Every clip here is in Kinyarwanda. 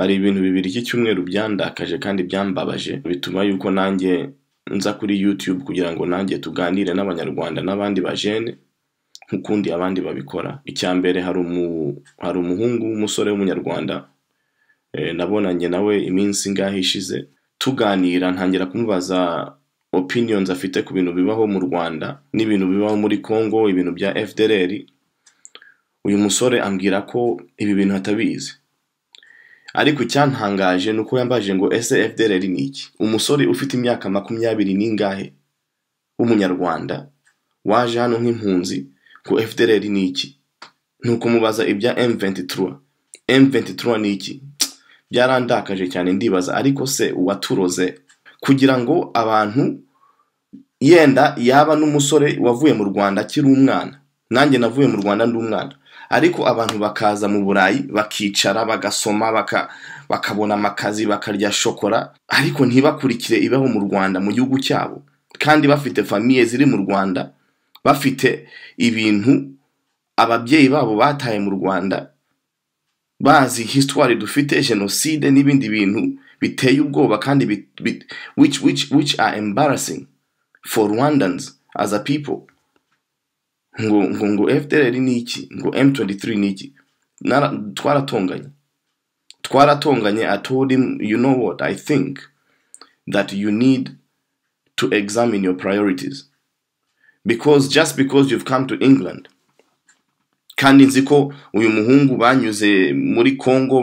hari ibintu bibiri cy'icyumweru byandakaje kandi byambabaje bituma yuko nanjye nza kuri YouTube kugira ngo nanjye tuganire n'abanyarwanda n'abandi bajene nk'ukundi abandi babikora. Icyambere hari umuhungu w'umusore w'umunyarwanda nabonanye nawe iminsi ngaho ishize tuganira, ntangira kumubaza opinions afite ku bintu bibaho mu Rwanda n'ibintu bibaho muri Congo, ibintu bya FDLR. Uyu musore ambwira ko ibi bintu atabizi, ariko cyantangaje nuko yambaje ngo ese FDLR ni iki. Umusore ufite imyaka 20 n'ingahe w'umunyarwanda waje hano nk'impunzi ko FDLR ni iki. Nuko mubaza ibya M23 ni iki. Byarandakaje cyane ndibaza, ariko se uwaturoze kugira ngo abantu yenda yaba n'umusore wavuye mu Rwanda akiri umwana, nanjye navuye mu Rwanda ndi umwana, ariko abantu bakaza mu Burayi bakicara bagasoma bakabona amakazi bakarya shokora, ariko ntibakurikire ibaho mu Rwanda mu gihugu cyabo, kandi bafite famille ziri mu Rwanda, bafite ibintu ababyeyi babo bataye mu Rwanda, bazi history dufite, genocide n'ibindi bintu biteye ubwoba kandi which are embarrassing for Rwandans as a people. Ngo FDLR ni iki, ngo M23 ni iki. Twaratonganye. I told him, you know what, I think that you need to examine your priorities, because just because you've come to England, kandi nziko uyu muhungu banyuze muri Congo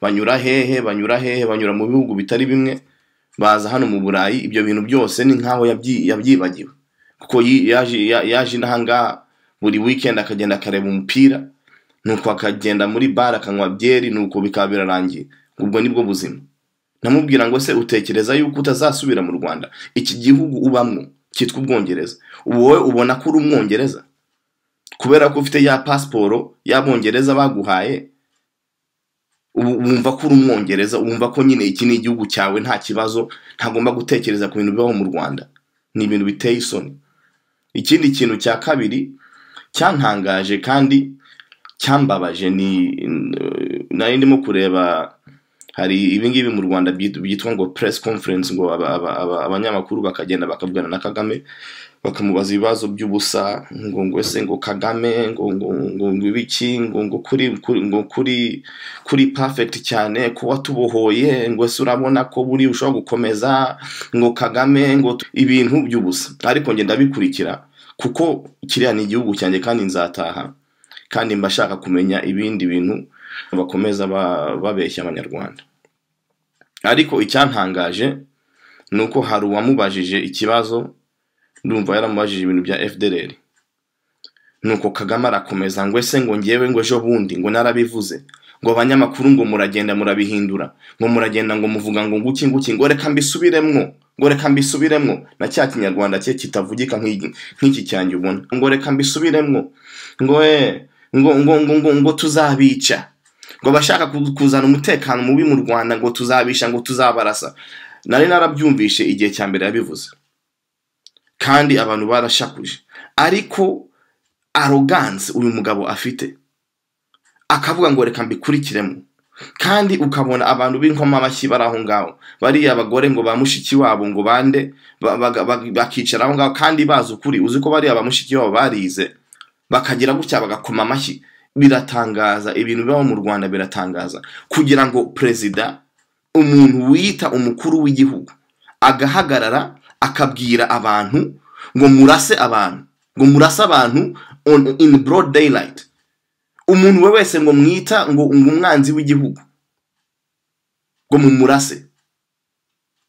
banyura hehe banyura mu bihugu bitari bimwe, baza hano mu Burayi, ibyo bintu byose ni nkaho yabyibagiwe, kuko yaje nahanga buri weekend akagenda akareba umupira, nuko akagenda muri bar akanywa byeri, nuko bikaba birarangiye. Ubwo nibwo buzima. Namubwira ngo se utekereza yuko utazasubira mu Rwanda, iki gihugu ubamwe cyitwa Ubwongereza, wowe ubona ko uri umwongereza kubera ko ufite ya passport y'Abongereza baguhaye, wumva ko uri umwongereza, wumva ko nyine iki ni igihugu cyawe nta kibazo, ntagomba gutekereza ku bintu bibaho mu Rwanda. Ni ibintu biteye isoni. Ikindi kintu cya kabiri cyantangaje kandi cyambabaje ni nari ndimo kureba, hari ibingibi mu Rwanda byitwa ngo press conference, ngo abanyamakuru bakagenda bakavugana na Kagame bakamubaza ibibazo by'ubusa, ngo ese ngo Kagame ngo ibiki, ngo kuri perfect cyane ko watubohoye, ngo ese urabona ko buri ushobora gukomeza, ngo Kagame ngo ibintu by'ubusa. Ariko nge ndabikurikira kuko kiriya ni igihugu cyanjye kandi nzataha, kandi mbashaka kumenya ibindi bintu bakomeza babeshya abanyarwanda. Ariko icyantangaje nuko hari uwamubajije ikibazo, ndumva yaramubajije ibintu bya FDLR, nuko Kagame arakomeza ngo ese ngo ngewe ngo ejo bundi ngo narabivuze, ngo abanyamakuru ngo muragenda murabihindura, ngo muragenda ngo muvuga ngo nguki ngo reka mbisubiremwo, na cya kinyarwanda cye kitavugika nk'iki cyanjye ubona, ngo reka mbisubiremwo, ngo tuzabica, ngo bashaka kuzana umutekano mubi mu Rwanda, ngo tuzabisha, ngo tuzabarasa. Nari narabyumvishe igihe cya mbere yabivuze kandi abantu barashakuje, ariko arrogance uyu mugabo afite akavuga ngo reka mbikurikiremo, kandi ukabona abantu b'inkoma amashyi baraho ngaho, bari abagore ngo bamushiki wabo ngo bande bakicara aho ngaho, kandi bazi ukuri, uzi ko bari abamushiki wabo barize bakagira gutya bagakoma amashyi. Biratangaza ibintu bibaho mu Rwanda, biratangaza kugira ngo president, umuntu wita umukuru w'igihugu, agahagarara akabwira abantu ngo murase abantu in broad daylight. Umuntu we wese ngo mwita ngo umwanzi w'igihugu ngo mumurase.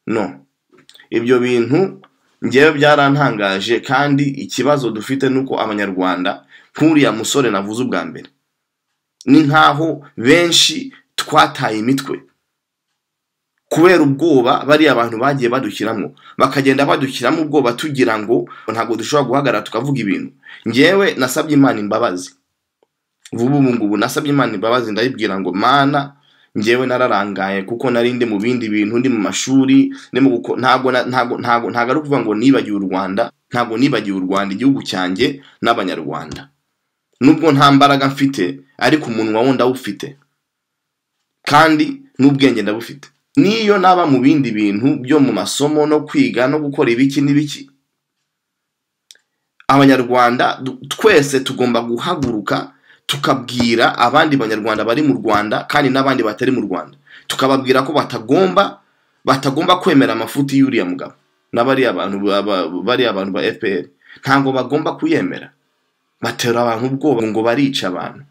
No, ibyo bintu ngewe byarantangaje, kandi ikibazo dufite nuko abanyarwanda nk'uriya musore navuze ubwa mbere, ni nkaho benshi twataye imitwe kubera ubwoba bari abantu bagiye badushyiramo, bakagenda badushyiramo ubwoba tugira ngo ntabwo dushobora guhagarara tukavuga ibintu. Ngewe nasabye Imana imbabazi, vuba ubu ngubu nasabye Imana imbabazi, ndayibwira ngo Mana, ngewe nararangaye kuko narinde mu bindi bintu, ndi mu mashuri, ntabwo ari ukuvuga ngo nibagiwe u Rwanda, ntabwo nibagiwe u Rwanda, igihugu cyanjye n'abanyarwanda, nubwo nta mbaraga mfite, ariko umunwa wo ndawufite, kandi n'ubwenge ndabufite. Niyo naba mu bindi bintu byo mu masomo no kwiga no gukora ibiki n'ibiki, abanyarwanda twese tugomba guhaguruka tukabwira abandi banyarwanda bari mu Rwanda kandi n'abandi batari mu Rwanda, tukababwira ko batagomba kwemera amafuti y'uriya mugabo n'abari abantu ba FPR. Ntabwo bagomba kuyemera. Batera abantu ubwoba ngo barica abantu,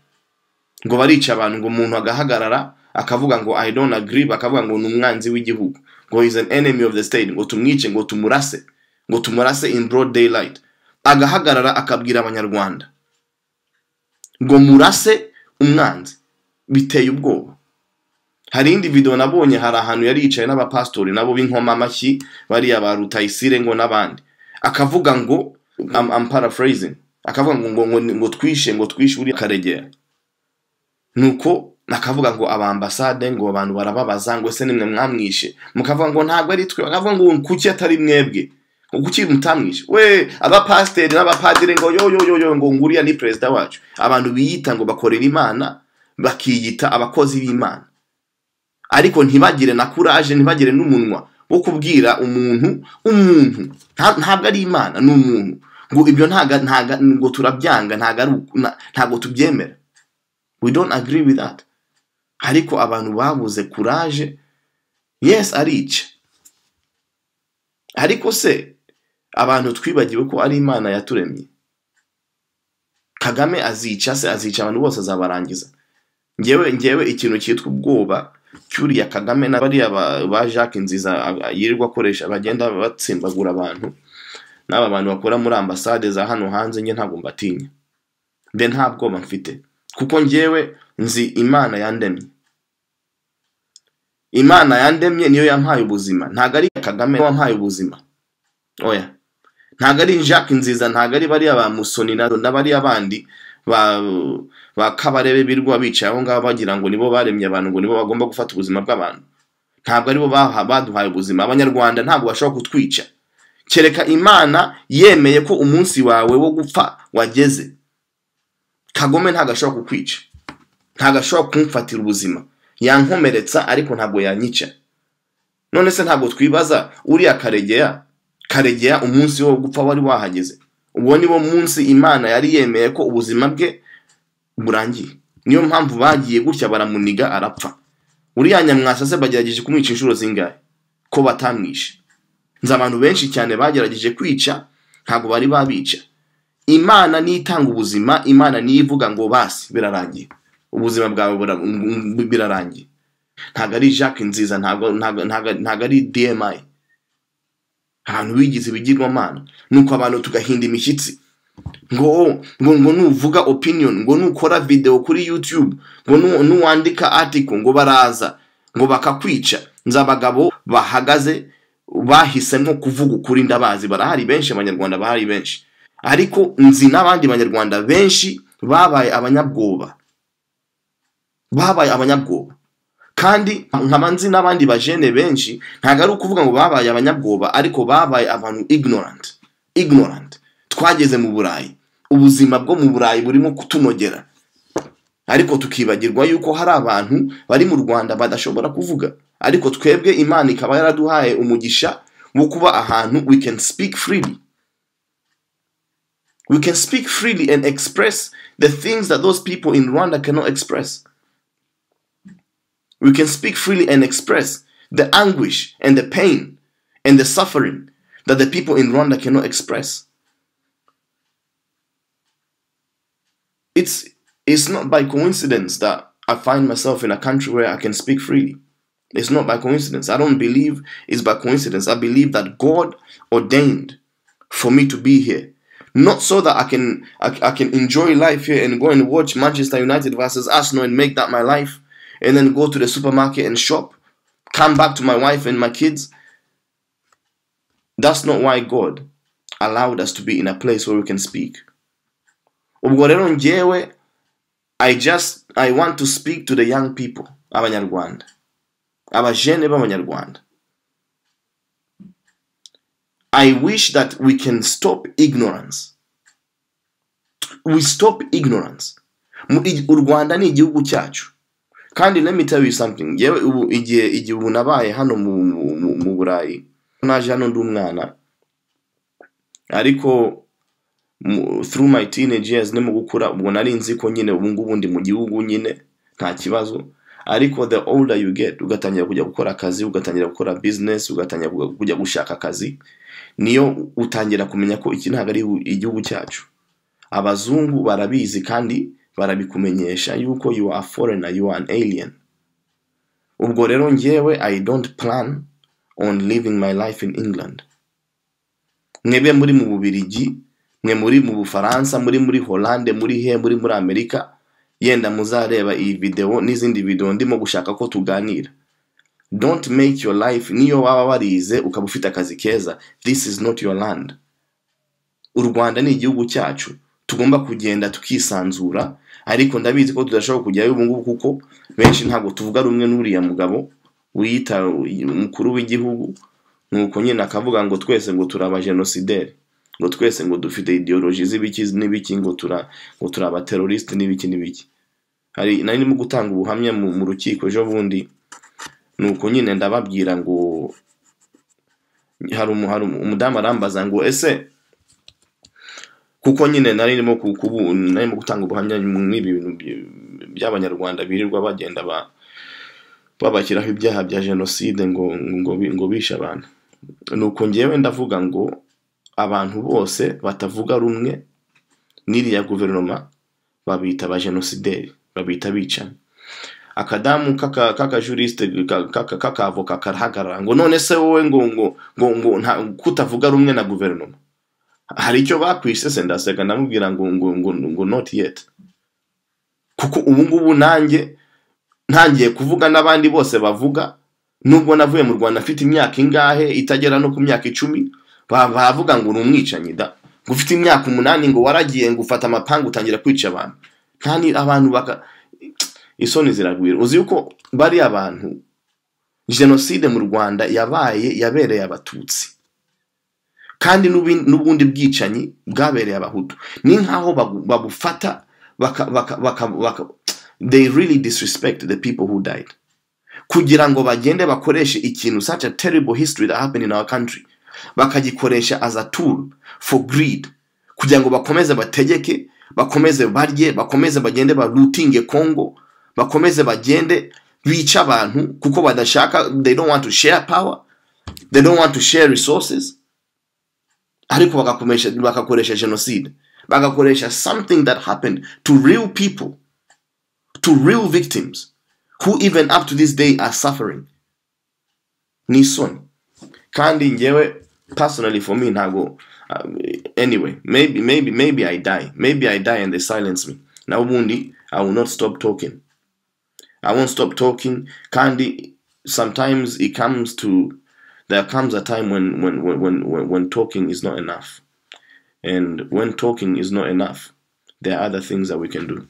ngo umuntu agahagarara akavuga ngo I don't agree, bakavuga ngo ni umwanzi w'igihugu, ngo is an enemy of the state, ngo tumwice, ngo tumurase in broad daylight. Agahagarara akabwira abanyarwanda ngo murase umwanzi. Biteye ubwoba. Hari indi video nabonye, hari ahantu yari yicaye n'abapastori nabo b'inkoma amashyi bariya ba Rutayisire ngo n'abandi, akavuga ngo I'm paraphrasing, akavuga ngo twishe uri Karegeya. Nuko nakavuga ngo abambasade ngo abantu barababaza ngo ese nimwe mwamwishe, mukavuga ngo ntabwo ari twe, akavuga ngo kuki atari mwebwe, kuki mutamwishe. We abapasiteri n'abapadiri ngo yo ngo nguriya ni president wacu. Abantu biyita ngo bakorera Imana, bakiyita abakozi b'Imana, ariko ntibagire na courage, ntibagire n'umunwa wo kubwira umuntu ntabwo ari Imana, n'umuntu ngo ibyo ngo turabyanga, ntabwo tubyemera. We don't agree with that. Ariko abantu babuze courage. Yes, arica, ariko se abantu twibagiwe ko ari Imana yaturemye. Kagame azica abantu bose azabarangiza. Ngewe ikintu cyitwa ubwoba cyuriya Kagame n'abariya ba Jacques Nziza yirirwa akoresha bagenda batsimbagura abantu, n'aba bantu bakora muri ambasade za hano hanze, nge ntabwo mbatinya. Nta bwoba mfite, kuko ngewe nzi Imana yandemye. Imana yandemye niyo yampaye ubuzima, ntago ari Kagame wampaye ubuzima. Oya, ntago ari Jacques Nziza, ntago ari bariya ba Musoni n'abari abandi ba Kabarebe birwa bicaye aho ngaho bagira ngo nibo baremye abantu, ngo nibo bagomba gufata ubuzima bw'abantu. Ntabwo aribo baduhaye ubuzima. Abanyarwanda ntabwo bashobora kutwica kereka Imana yemeye ko umunsi wawe wo gupfa wageze. Kagome ntabwo ashobora kukwica, ntabwo ashobora kumfatira ubuzima. Yankomeretsa ariko ntabwo yanyica. None se ntabwo twibaza uriya Karegeya umunsi wo gupfa wari wahageze? Ubwo nibo munsi Imana yari yemeye ko ubuzima bwe burangiye. Niyo mpamvu bagiye gutya baramuniga arapfa. Uriya Nyamwasa se bagerageje kumwica inshuro zingahe ko batamwishe? Nzi abantu benshi cyane bagerageje kwica, ntabwo bari babica. Imana ni itanga ubuzima, Imana ni ivuga ngo basi birarangiye, ubuzima bwawe birarangiye. Ntabwo ari Jacques Nziza, ntabwo ari DMI. Ahantu bigize ibigirwamana, nuko abantu tugahinda imishyitsi ngo nuvuga opinion, ngo nukora video kuri YouTube, ngo nuwandika article, ngo baraza ngo bakakwica. Nzi abagabo bahagaze bahisemo kuvuga ukuri, ndabazi, barahari benshi, abanyarwanda bahari benshi, ariko nzi n'abandi banyarwanda benshi babaye abanyabwoba. Kandi nkaba nzi n'abandi bajene benshi, ntago ari ukuvuga ngo babaye abanyabwoba, ariko babaye abantu ignorant. Twageze mu Burayi, ubuzima bwo mu Burayi burimo kutunogera, ariko tukibagirwa yuko hari abantu bari mu Rwanda badashobora kuvuga. Ariko twebwe Imana ikaba yaraduhaye umugisha wo kuba ahantu we can speak freely. We can speak freely and express the things that those people in Rwanda cannot express. We can speak freely and express the anguish and the pain and the suffering that the people in Rwanda cannot express. It's not by coincidence that I find myself in a country where I can speak freely. It's not by coincidence. I don't believe it's by coincidence. I believe that God ordained for me to be here. Not so that I can enjoy life here and go and watch Manchester United versus Arsenal and make that my life, and then go to the supermarket and shop, come back to my wife and my kids. That's not why God allowed us to be in a place where we can speak. Ubwo rero ngewe, I want to speak to the young people, abanyarwanda, abajene b'abanyarwanda. I wish that we can stop ignorance. We stop ignorance. U Rwanda ni igihugu cyacu. kandi let me tell you something, yewe ubu igihe ubu nabaye hano mu Burayi, naje hano ndi umwana, ariko through my teenage years no mu gukura ubwo nari nzi ko nyine ubu ngubu ndi mu gihugu nyine nta kibazo, ariko the older you get ugatangira kujya gukora akazi, ugatangira gukora business, ugatangira kujya gushaka akazi, niyo utangira kumenya ko iki ntabwo ari igihugu cyacu. Abazungu barabizi kandi barabikumenyesha yuko you are foreigner, you are an alien. Ubwo rero njyewe I don't plan on living my life in England. Mwebwe muri mu Bubiligi, mwe muri mu Bufaransa, muri Hollande, muri Amerika, yenda muzareba iyi video n'izindi video ndimo gushaka ko tuganira. Don't make your life, niyo waba warize ukaba ufite akazi keza, this is not your land. U Rwanda ni igihugu cyacu, tugomba kugenda tukisanzura, ariko ndabizi ko tudashobora kujyayo ubu ngubu kuko benshi ntabwo tuvuga rumwe n'uriya mugabo wiyita umukuru w'igihugu, nuko nyine akavuga ngo twese ngo turaba genocidaire, ngo twese ngo dufite ideology z'ibiki n'ibiki, ngo turaba terrorist n'ibiki. Hari nari mu gutanga ubuhamya mu rukiko ejo bundi, nuko nyine ndababwira ngo hari umudamu arambaza ngo ese kuko nyine nari mu gutanga ubuhamya n'ibi bintu by'abanyarwanda birirwa bagenda babashyiraho ibyaha bya genocide ngo bishe abantu. Nuko ngewe ndavuga ngo abantu bose batavuga rumwe n'iriya guverinoma babita ba genocidaire, babita bicana. Akadamu kaka juriste kakavoka karahagarara ngo none se wowe ngo kutavuga rumwe na guverinoma hari icyo bakwise se, ndaseka ndamubwira ngo not yet, kuko ubu ngubu nanjye ntangiye kuvuga n'abandi bose bavuga, nubwo navuye mu Rwanda afite imyaka ingahe itagera no ku myaka 10, bavuga ngo umwicanyi da, gufite imyaka 8 ngo waragiye ngo ufata amapanga utangira kwica abantu. Ntani abantu isoni ziragwira. Uzi yuko bari abantu genocide mu Rwanda yabereye abatutsi, kandi n'ubundi bwicanyi bwabereye abahutu. Ni nkaho babufata they really disrespect the people who died, kugira ngo bagende bakoreshe ikintu, such a terrible history that happened in our country, bakagikoresha as a tool for greed, kugira ngo bakomeze bategeke, bakomeze barye, bakomeze bagende barutinge Congo, bakomeze bagende bica abantu kuko badashaka, they don't want to share power, they don't want to share resources, ariko bakakoresha genocide, bagakoresha something that happened to real people, to real victims who even up to this day are suffering. Nison. Kandi ngewe personally for me ntago anyway, maybe I die and they silence me. Now ubundi I will not stop talking. I won't stop talking. Kandi sometimes there comes a time when talking is not enough. And when talking is not enough, there are other things that we can do.